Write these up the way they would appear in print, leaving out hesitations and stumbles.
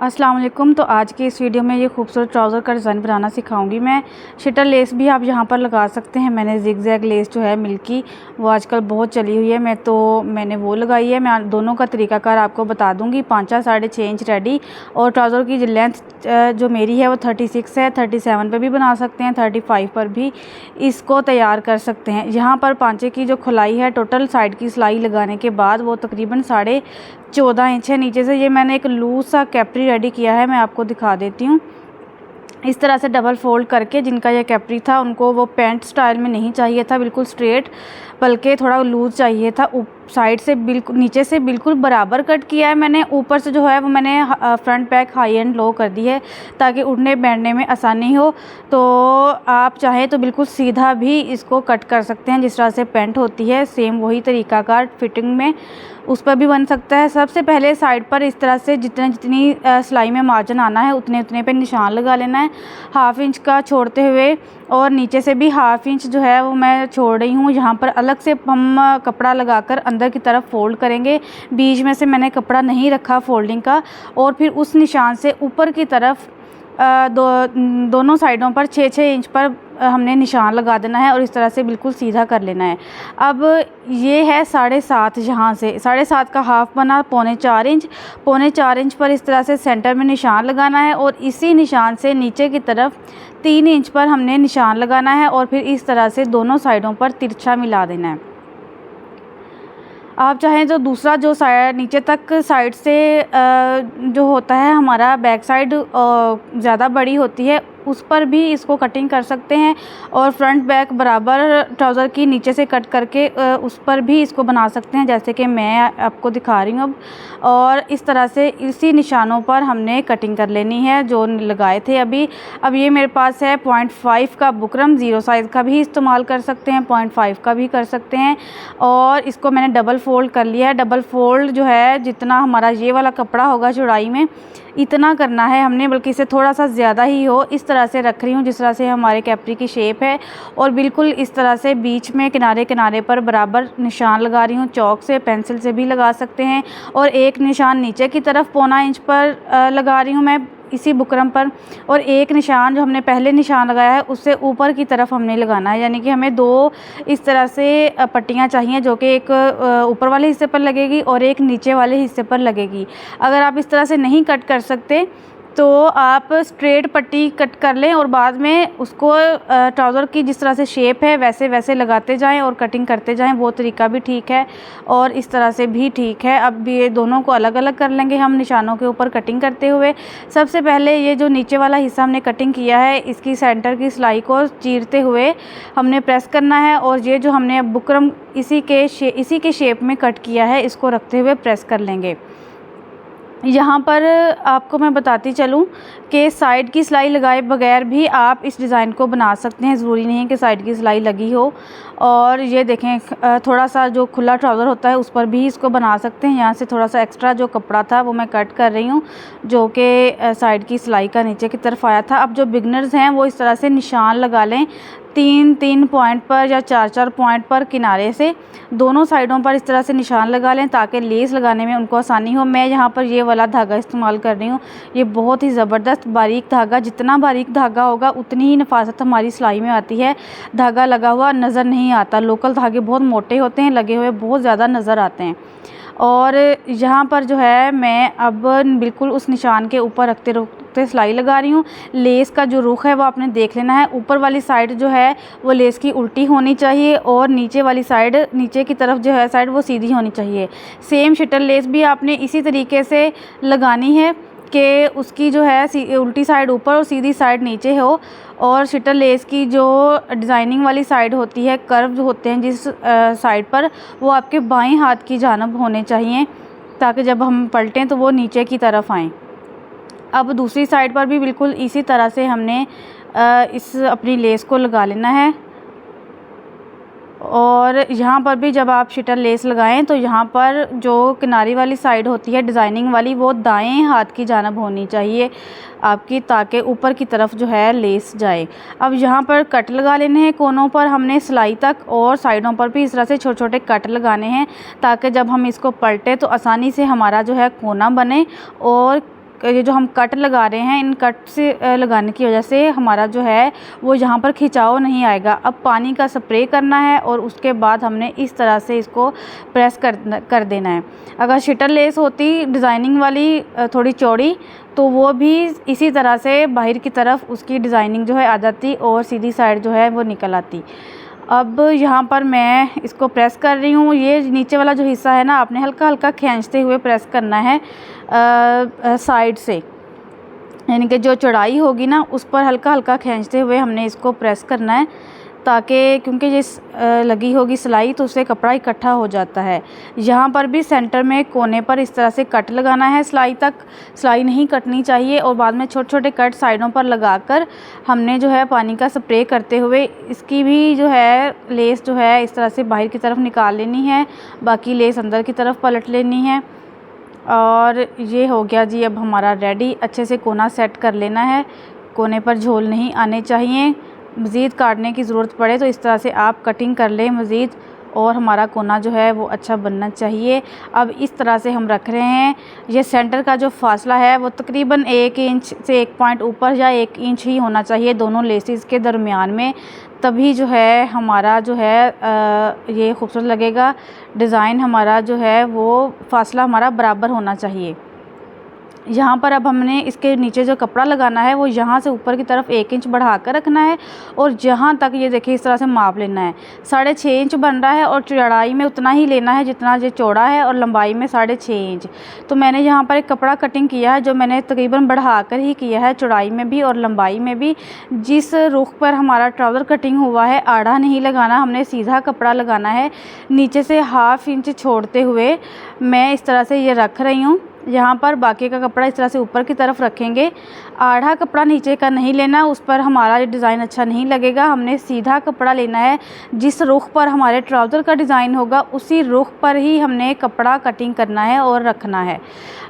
अस्सलाम वालेकुम। तो आज की इस वीडियो में ये खूबसूरत ट्राउज़र का डिज़ाइन बनाना सिखाऊंगी मैं। शटर लेस भी आप यहाँ पर लगा सकते हैं। मैंने जिग-जैग लेस जो है मिल्की, वो आजकल बहुत चली हुई है, मैंने वो लगाई है। मैं दोनों का तरीकाकार आपको बता दूँगी। पांचा 6.5 इंच रेडी। और ट्राउज़र की लेंथ जो मेरी है वो 36 है। 37 पर भी बना सकते हैं, 35 पर भी इसको तैयार कर सकते हैं। यहाँ पर पांचे की जो खुलाई है टोटल साइड की सिलाई लगाने के बाद वो तकरीबन 14.5 इंच है। नीचे से ये मैंने एक लूज़ सा कैप्री रेडी किया है, मैं आपको दिखा देती हूँ। इस तरह से डबल फोल्ड करके, जिनका यह कैप्री था उनको वो पैंट स्टाइल में नहीं चाहिए था बिल्कुल स्ट्रेट, बल्कि थोड़ा लूज़ चाहिए था। साइड से बिल्कुल नीचे से बिल्कुल बराबर कट किया है मैंने। ऊपर से जो है वो मैंने front back high and low कर दी है ताकि उठने बैठने में आसानी हो। तो आप चाहें तो बिल्कुल सीधा भी इसको कट कर सकते हैं, जिस तरह से पैंट होती है सेम वही तरीकाकार फिटिंग में उस पर भी बन सकता है। सबसे पहले साइड पर इस तरह से जितनी सिलाई में मार्जिन आना है उतने पे निशान लगा लेना है, 1/2 इंच का छोड़ते हुए। और नीचे से भी 1/2 इंच जो है वो मैं छोड़ रही हूँ। यहाँ पर अलग से हम कपड़ा लगाकर अंदर की तरफ फोल्ड करेंगे। बीच में से मैंने कपड़ा नहीं रखा फोल्डिंग का। और फिर उस निशान से ऊपर की तरफ दोनों साइडों पर 6-6 इंच पर हमने निशान लगा देना है और इस तरह से बिल्कुल सीधा कर लेना है। अब ये है 7.5, यहाँ से 7.5 का हाफ बना 3.25 इंच। 3.25 इंच पर इस तरह से सेंटर में निशान लगाना है और इसी निशान से नीचे की तरफ 3 इंच पर हमने निशान लगाना है और फिर इस तरह से दोनों साइडों पर तिरछा मिला देना है। आप चाहें तो दूसरा जो साइड नीचे तक साइड से जो होता है हमारा बैक साइड ज़्यादा बड़ी होती है, उस पर भी इसको कटिंग कर सकते हैं। और फ्रंट बैक बराबर ट्राउज़र की नीचे से कट करके उस पर भी इसको बना सकते हैं, जैसे कि मैं आपको दिखा रही हूँ अब। और इस तरह से इसी निशानों पर हमने कटिंग कर लेनी है जो लगाए थे अभी। अब ये मेरे पास है 0.5 का बुकरम, 0 साइज़ का भी इस्तेमाल कर सकते हैं, 0.5 का भी कर सकते हैं। और इसको मैंने डबल फोल्ड कर लिया है। डबल फोल्ड जो है जितना हमारा ये वाला कपड़ा होगा चौड़ाई में इतना करना है हमने, बल्कि इससे थोड़ा सा ज़्यादा ही हो। इस तरह से रख रही हूँ जिस तरह से हमारे कैप्री की शेप है। और बिल्कुल इस तरह से बीच में किनारे किनारे पर बराबर निशान लगा रही हूँ। चौक से, पेंसिल से भी लगा सकते हैं। और एक निशान नीचे की तरफ 0.25 इंच पर लगा रही हूँ मैं इसी बुकरम पर। और एक निशान जो हमने पहले निशान लगाया है उससे ऊपर की तरफ हमने लगाना है, यानी कि हमें 2 इस तरह से पट्टियाँ चाहिए, जो कि एक ऊपर वाले हिस्से पर लगेगी और एक नीचे वाले हिस्से पर लगेगी। अगर आप इस तरह से नहीं कट कर सकते तो आप स्ट्रेट पट्टी कट कर लें और बाद में उसको ट्राउज़र की जिस तरह से शेप है वैसे वैसे लगाते जाएं और कटिंग करते जाएं, वो तरीका भी ठीक है और इस तरह से भी ठीक है। अब ये दोनों को अलग अलग कर लेंगे हम निशानों के ऊपर कटिंग करते हुए। सबसे पहले ये जो नीचे वाला हिस्सा हमने कटिंग किया है, इसकी सेंटर की सिलाई को चीरते हुए हमने प्रेस करना है। और ये जो हमने बुकरम इसी के शेप में कट किया है, इसको रखते हुए प्रेस कर लेंगे। यहाँ पर आपको मैं बताती चलूँ कि साइड की सिलाई लगाए बगैर भी आप इस डिज़ाइन को बना सकते हैं, ज़रूरी नहीं है कि साइड की सिलाई लगी हो। और ये देखें, थोड़ा सा जो खुला ट्राउज़र होता है उस पर भी इसको बना सकते हैं। यहाँ से थोड़ा सा एक्स्ट्रा जो कपड़ा था वो मैं कट कर रही हूँ, जो कि साइड की सिलाई का नीचे की तरफ आया था। अब जो बिगनर्स हैं वो इस तरह से निशान लगा लें 3-3 पॉइंट पर या 4-4 पॉइंट पर किनारे से, दोनों साइडों पर इस तरह से निशान लगा लें ताकि लेस लगाने में उनको आसानी हो। मैं यहाँ पर ये वाला धागा इस्तेमाल कर रही हूँ, ये बहुत ही ज़बरदस्त बारीक धागा, जितना बारीक धागा होगा उतनी ही नफासत हमारी सिलाई में आती है। धागा लगा हुआ नज़र नहीं आता, लोकल धागे बहुत मोटे होते हैं, लगे हुए बहुत ज़्यादा नज़र आते हैं। और यहाँ पर जो है मैं अब बिल्कुल उस निशान के ऊपर रखते रखते सिलाई लगा रही हूँ। लेस का जो रुख है वो आपने देख लेना है। ऊपर वाली साइड जो है वो लेस की उल्टी होनी चाहिए और नीचे वाली साइड, नीचे की तरफ जो है साइड वो सीधी होनी चाहिए। सेम शटर लेस भी आपने इसी तरीके से लगानी है कि उसकी जो है उल्टी साइड ऊपर और सीधी साइड नीचे हो। और शटर लेस की जो डिज़ाइनिंग वाली साइड होती है, कर्व जो होते हैं जिस साइड पर, वो आपके बाएं हाथ की जानिब होने चाहिए ताकि जब हम पलटें तो वो नीचे की तरफ आएँ। अब दूसरी साइड पर भी बिल्कुल इसी तरह से हमने इस अपनी लेस को लगा लेना है। और यहाँ पर भी जब आप शटर लेस लगाएं तो यहाँ पर जो किनारी वाली साइड होती है डिज़ाइनिंग वाली, वो दाएं हाथ की जानिब होनी चाहिए आपकी, ताकि ऊपर की तरफ जो है लेस जाए। अब यहाँ पर कट लगा लेने हैं कोनों पर हमने सिलाई तक, और साइडों पर भी इस तरह से छोटे छोटे कट लगाने हैं ताकि जब हम इसको पलटे तो आसानी से हमारा जो है कोना बने और ये जो हम कट लगा रहे हैं, इन कट से लगाने की वजह से हमारा जो है वो यहाँ पर खिंचाव नहीं आएगा। अब पानी का स्प्रे करना है और उसके बाद हमने इस तरह से इसको प्रेस कर देना है। अगर शटर लेस होती डिज़ाइनिंग वाली थोड़ी चौड़ी, तो वो भी इसी तरह से बाहर की तरफ उसकी डिज़ाइनिंग जो है आ जाती और सीधी साइड जो है वो निकल आती। अब यहाँ पर मैं इसको प्रेस कर रही हूँ। ये नीचे वाला जो हिस्सा है ना, आपने हल्का हल्का खींचते हुए प्रेस करना है साइड से, यानी कि जो चौड़ाई होगी ना उस पर हल्का हल्का खींचते हुए हमने इसको प्रेस करना है, ताकि क्योंकि ये लगी होगी सिलाई तो उससे कपड़ा इकट्ठा हो जाता है। यहाँ पर भी सेंटर में कोने पर इस तरह से कट लगाना है, सिलाई तक सिलाई नहीं कटनी चाहिए। और बाद में छोटे छोटे कट साइडों पर लगाकर हमने जो है पानी का स्प्रे करते हुए इसकी भी जो है लेस जो है इस तरह से बाहर की तरफ निकाल लेनी है, बाकी लेस अंदर की तरफ पलट लेनी है। और ये हो गया जी अब हमारा रेडी। अच्छे से कोना सेट कर लेना है, कोने पर झोल नहीं आने चाहिए। मज़ीद काटने की ज़रूरत पड़े तो इस तरह से आप कटिंग कर लें मज़ीद, और हमारा कोना जो है वो अच्छा बनना चाहिए। अब इस तरह से हम रख रहे हैं। ये सेंटर का जो फासला है वो तकरीबन 1 इंच से 1 पॉइंट ऊपर या 1 इंच ही होना चाहिए दोनों लेसेस के दरमियान में, तभी जो है हमारा जो है ये खूबसूरत लगेगा। डिज़ाइन हमारा जो है वो फासला हमारा बराबर होना चाहिए। यहाँ पर अब हमने इसके नीचे जो कपड़ा लगाना है वो यहाँ से ऊपर की तरफ 1 इंच बढ़ा कर रखना है, और जहाँ तक ये देखिए इस तरह से माप लेना है। 6.5 इंच बन रहा है और चौड़ाई में उतना ही लेना है जितना ये चौड़ा है, और लंबाई में 6.5 इंच। तो मैंने यहाँ पर एक कपड़ा कटिंग किया है जो मैंने तकरीबन बढ़ा कर ही किया है, चौड़ाई में भी और लंबाई में भी। जिस रुख पर हमारा ट्राउज़र कटिंग हुआ है आड़ा नहीं लगाना, हमने सीधा कपड़ा लगाना है। नीचे से 1/2 इंच छोड़ते हुए मैं इस तरह से ये रख रही हूँ। यहाँ पर बाकी का कपड़ा इस तरह से ऊपर की तरफ रखेंगे। आधा कपड़ा नीचे का नहीं लेना, उस पर हमारा ये डिज़ाइन अच्छा नहीं लगेगा। हमने सीधा कपड़ा लेना है, जिस रुख पर हमारे ट्राउज़र का डिज़ाइन होगा उसी रुख पर ही हमने कपड़ा कटिंग करना है और रखना है।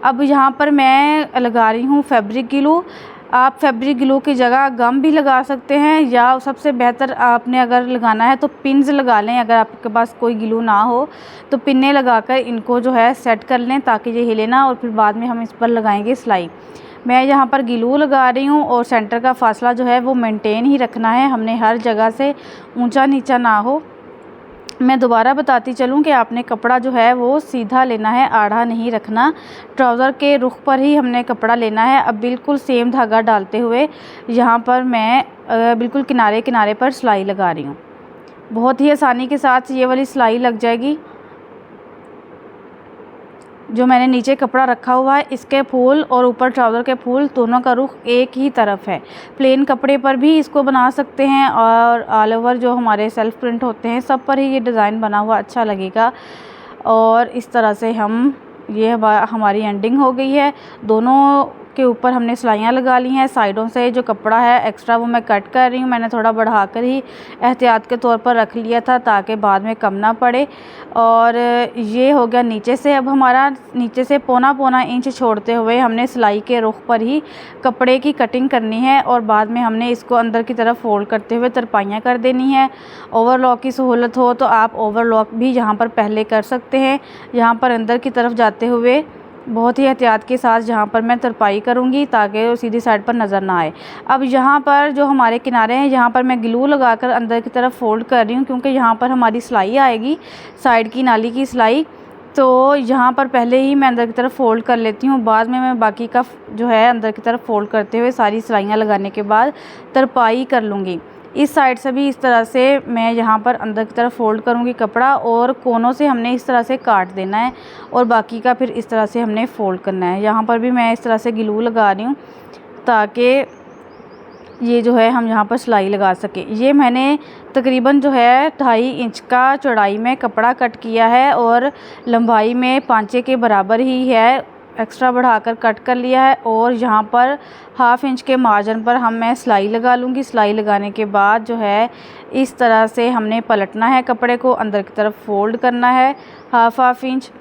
अब यहाँ पर मैं लगा रही हूँ फैब्रिक ग्लू। आप फैब्रिक ग्लू की जगह गम भी लगा सकते हैं, या सबसे बेहतर आपने अगर लगाना है तो पिन्स लगा लें। अगर आपके पास कोई ग्लू ना हो तो पिन्ने लगाकर इनको जो है सेट कर लें ताकि ये हिले ना, और फिर बाद में हम इस पर लगाएंगे सिलाई। मैं यहाँ पर ग्लू लगा रही हूँ, और सेंटर का फासला जो है वो मेंटेन ही रखना है, हमने हर जगह से ऊंचा नीचा ना हो। मैं दोबारा बताती चलूँ कि आपने कपड़ा जो है वो सीधा लेना है, आड़ा नहीं रखना। ट्राउज़र के रुख पर ही हमने कपड़ा लेना है। अब बिल्कुल सेम धागा डालते हुए यहाँ पर मैं बिल्कुल किनारे किनारे पर सिलाई लगा रही हूँ। बहुत ही आसानी के साथ ये वाली सिलाई लग जाएगी। जो मैंने नीचे कपड़ा रखा हुआ है इसके फूल और ऊपर ट्राउज़र के फूल दोनों का रुख एक ही तरफ है। प्लेन कपड़े पर भी इसको बना सकते हैं, और ऑल ओवर जो हमारे सेल्फ प्रिंट होते हैं सब पर ही ये डिज़ाइन बना हुआ अच्छा लगेगा। और इस तरह से ये हमारी एंडिंग हो गई है। दोनों के ऊपर हमने सिलाइयाँ लगा ली हैं। साइडों से जो कपड़ा है एक्स्ट्रा वो मैं कट कर रही हूँ। मैंने थोड़ा बढ़ा कर ही एहतियात के तौर पर रख लिया था ताकि बाद में कम ना पड़े। और ये हो गया नीचे से। अब हमारा नीचे से पौना इंच छोड़ते हुए हमने सिलाई के रुख पर ही कपड़े की कटिंग करनी है, और बाद में हमने इसको अंदर की तरफ फोल्ड करते हुए तरपाइयाँ कर देनी है। ओवरलॉक की सहूलत हो तो आप ओवरलॉक भी यहाँ पर पहले कर सकते हैं। यहाँ पर अंदर की तरफ जाते हुए बहुत ही एहतियात के साथ जहाँ पर मैं तरपाई करूँगी ताकि वो सीधी साइड पर नज़र ना आए। अब यहाँ पर जो हमारे किनारे हैं यहाँ पर मैं ग्लू लगाकर अंदर की तरफ फोल्ड कर रही हूँ, क्योंकि यहाँ पर हमारी सिलाई आएगी, साइड की नाली की सिलाई। तो यहाँ पर पहले ही मैं अंदर की तरफ फ़ोल्ड कर लेती हूँ, बाद में मैं बाकी का जो है अंदर की तरफ फ़ोल्ड करते हुए सारी सिलाइयाँ लगाने के बाद तरपाई कर लूँगी। इस साइड से भी इस तरह से मैं यहाँ पर अंदर की तरफ फ़ोल्ड करूँगी कपड़ा, और कोनों से हमने इस तरह से काट देना है, और बाकी का फिर इस तरह से हमने फ़ोल्ड करना है। यहाँ पर भी मैं इस तरह से ग्लू लगा रही हूँ ताकि ये जो है हम यहाँ पर सिलाई लगा सकें। ये मैंने तकरीबन जो है 2.5 इंच का चौड़ाई में कपड़ा कट किया है, और लंबाई में 5 के बराबर ही है, एक्स्ट्रा बढ़ाकर कट कर लिया है। और यहाँ पर 1/2 इंच के मार्जिन पर मैं सिलाई लगा लूँगी। सिलाई लगाने के बाद जो है इस तरह से हमने पलटना है, कपड़े को अंदर की तरफ फ़ोल्ड करना है 1/2 इंच,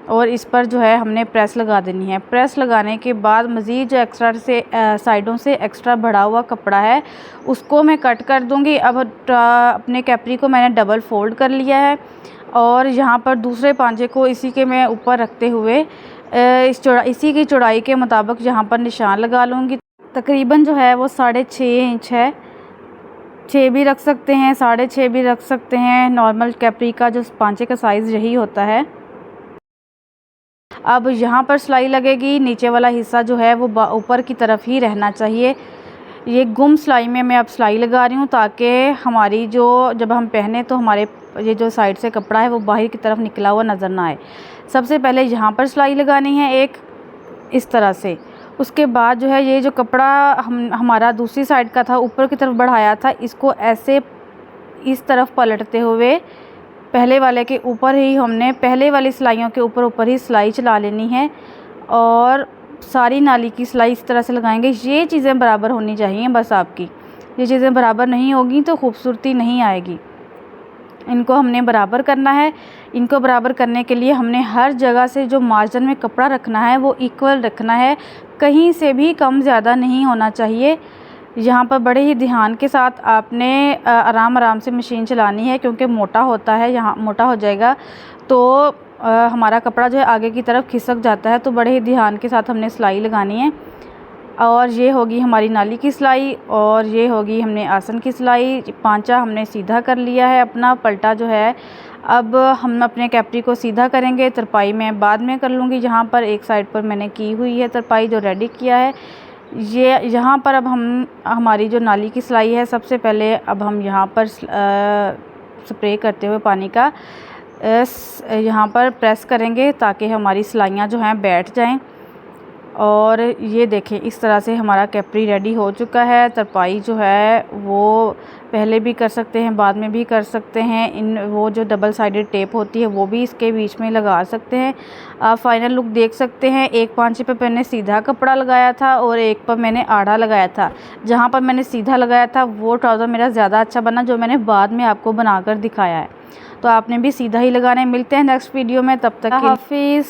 और इस पर जो है हमने प्रेस लगा देनी है। प्रेस लगाने के बाद मज़ीद जो एक्स्ट्रा से साइडों से एक्स्ट्रा बढ़ा हुआ कपड़ा है उसको मैं कट कर दूँगी। अब अपने कैपरी को मैंने डबल फ़ोल्ड कर लिया है, और यहाँ पर दूसरे पांचे को इसी के मैं ऊपर रखते हुए इसी की चौड़ाई के मुताबिक यहाँ पर निशान लगा लूँगी। तकरीबन जो है वो 6.5 इंच है। 6 भी रख सकते हैं, 6.5 भी रख सकते हैं। नॉर्मल कैप्री का जो पांचे का साइज़ यही होता है। अब यहाँ पर सिलाई लगेगी। नीचे वाला हिस्सा जो है वो ऊपर की तरफ ही रहना चाहिए। ये गुम सिलाई में मैं अब सिलाई लगा रही हूँ ताकि हमारी जब हम पहने तो हमारे ये जो साइड से कपड़ा है वो बाहर की तरफ निकला हुआ नज़र ना आए। सबसे पहले यहाँ पर सिलाई लगानी है एक इस तरह से। उसके बाद जो है ये जो कपड़ा हमारा दूसरी साइड का था ऊपर की तरफ बढ़ाया था, इसको ऐसे इस तरफ पलटते हुए पहले वाले के ऊपर ही हमने पहले वाली सिलाइयों के ऊपर ही सिलाई चला लेनी है और सारी नाली की सिलाई इस तरह से लगाएंगे। ये चीज़ें बराबर होनी चाहिए बस आपकी। ये चीज़ें बराबर नहीं होगी तो खूबसूरती नहीं आएगी। इनको हमने बराबर करना है। इनको बराबर करने के लिए हमने हर जगह से जो मार्जिन में कपड़ा रखना है वो इक्वल रखना है, कहीं से भी कम ज़्यादा नहीं होना चाहिए। यहाँ पर बड़े ही ध्यान के साथ आपने आराम से मशीन चलानी है क्योंकि मोटा होता है, यहाँ मोटा हो जाएगा तो हमारा कपड़ा जो है आगे की तरफ खिसक जाता है। तो बड़े ही ध्यान के साथ हमने सिलाई लगानी है। और ये होगी हमारी नाली की सिलाई और ये होगी हमने आसन की सिलाई। पांचा हमने सीधा कर लिया है अपना, पलटा जो है। अब हम अपने कैप्री को सीधा करेंगे। तरपाई मैं बाद में कर लूँगी। यहाँ पर एक साइड पर मैंने की हुई है तरपाई जो रेडी किया है। ये यहाँ पर अब हमारी जो नाली की सिलाई है सबसे पहले अब हम यहाँ पर स्प्रे करते हुए पानी का यहाँ पर प्रेस करेंगे ताकि हमारी सिलाइयाँ जो हैं बैठ जाएं। और ये देखें इस तरह से हमारा कैप्री रेडी हो चुका है। तरपाई जो है वो पहले भी कर सकते हैं, बाद में भी कर सकते हैं। वो जो डबल साइडेड टेप होती है वो भी इसके बीच में लगा सकते हैं। आप फाइनल लुक देख सकते हैं। एक पांचे पे मैंने सीधा कपड़ा लगाया था और एक पर मैंने आड़ा लगाया था। जहाँ पर मैंने सीधा लगाया था वो ट्राउज़र मेरा ज़्यादा अच्छा बना जो मैंने बाद में आपको बनाकर दिखाया है। तो आपने भी सीधा ही लगाना है। मिलते हैं नेक्स्ट वीडियो में, तब तक हाफिज़।